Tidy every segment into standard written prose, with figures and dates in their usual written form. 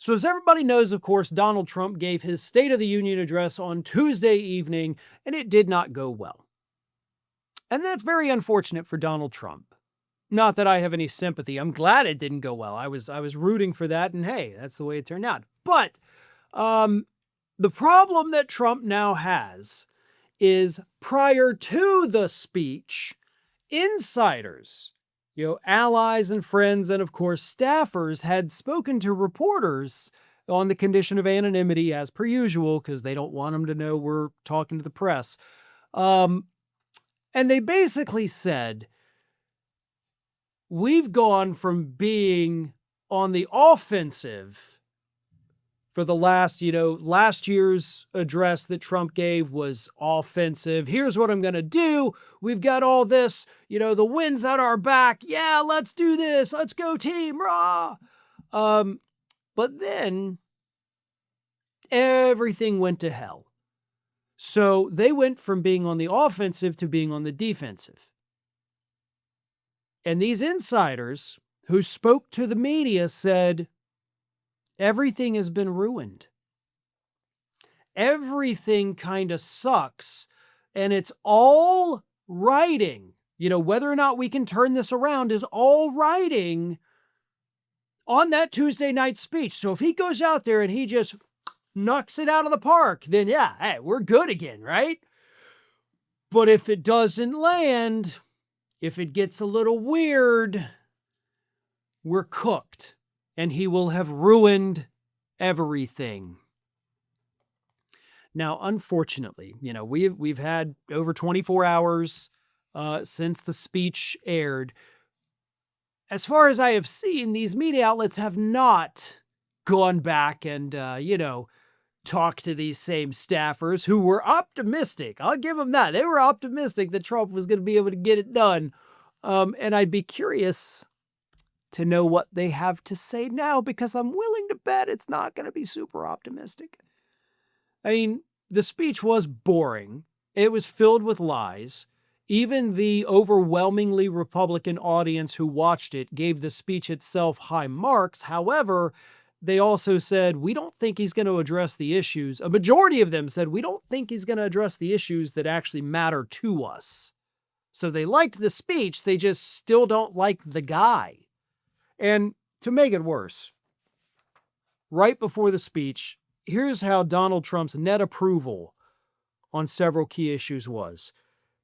So as everybody knows, of course, Donald Trump gave his State of the Union address on Tuesday evening, and it did not go well. And that's very unfortunate for Donald Trump. Not that I have any sympathy. I'm glad it didn't go well. I was rooting for that, and hey, that's the way it turned out. But the problem that Trump now has is prior to the speech, insiders, allies and friends, and of course staffers had spoken to reporters on the condition of anonymity as per usual, because they don't want them to know we're talking to the press. And they basically said, we've gone from being on the offensive for the last year's address that Trump gave was offensive. Here's what I'm going to do. We've got all this, the wind's at our back. Yeah, let's do this. Let's go team, rah. But then everything went to hell. So they went from being on the offensive to being on the defensive. And these insiders who spoke to the media said, everything has been ruined. Everything kind of sucks. And it's all writing. Whether or not we can turn this around is all writing on that Tuesday night speech. So if he goes out there and he just knocks it out of the park, then yeah, hey, we're good again, right? But if it doesn't land, if it gets a little weird, we're cooked. And he will have ruined everything. Now, unfortunately, we've had over 24 hours since the speech aired. As far as I have seen, these media outlets have not gone back and, talked to these same staffers who were optimistic. I'll give them that. They were optimistic that Trump was going to be able to get it done. And I'd be curious to know what they have to say now, because I'm willing to bet it's not going to be super optimistic. I mean, the speech was boring. It was filled with lies. Even the overwhelmingly Republican audience who watched it gave the speech itself high marks. However, they also said, we don't think he's going to address the issues. A majority of them said, we don't think he's going to address the issues that actually matter to us. So they liked the speech. They just still don't like the guy. And to make it worse, right before the speech, here's how Donald Trump's net approval on several key issues was.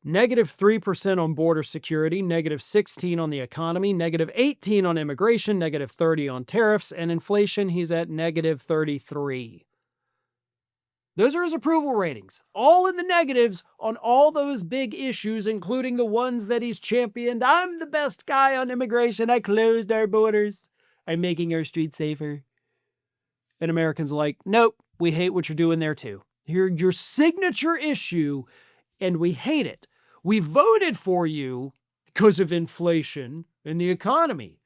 -3% on border security, -16 on the economy, -18 on immigration, -30 on tariffs, and inflation, he's at -33. Those are his approval ratings, all in the negatives on all those big issues, including the ones that he's championed. I'm the best guy on immigration. I closed our borders. I'm making our streets safer. And Americans are like, nope, we hate what you're doing there too. You're your signature issue, and we hate it. We voted for you because of inflation and the economy.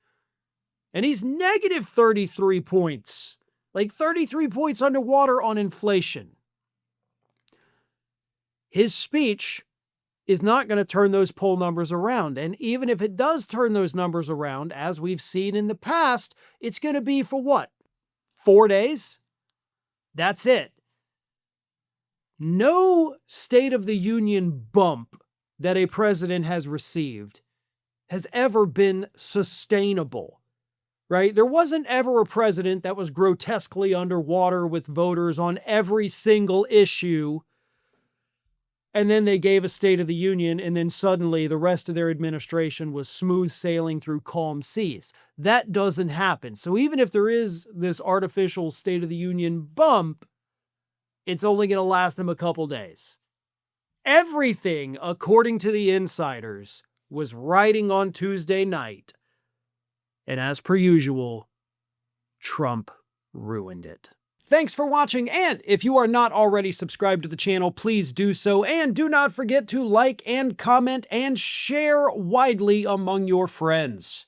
And he's -33 points, like 33 points underwater on inflation. His speech is not going to turn those poll numbers around. And even if it does turn those numbers around, as we've seen in the past, it's going to be for what? 4 days? That's it. No State of the Union bump that a president has received has ever been sustainable, right? There wasn't ever a president that was grotesquely underwater with voters on every single issue, and then they gave a State of the Union, and then suddenly the rest of their administration was smooth sailing through calm seas. That doesn't happen. So even if there is this artificial State of the Union bump, it's only going to last them a couple days. Everything, according to the insiders, was riding on Tuesday night. And as per usual, Trump ruined it. Thanks for watching, and if you are not already subscribed to the channel, please do so, and do not forget to like and comment and share widely among your friends.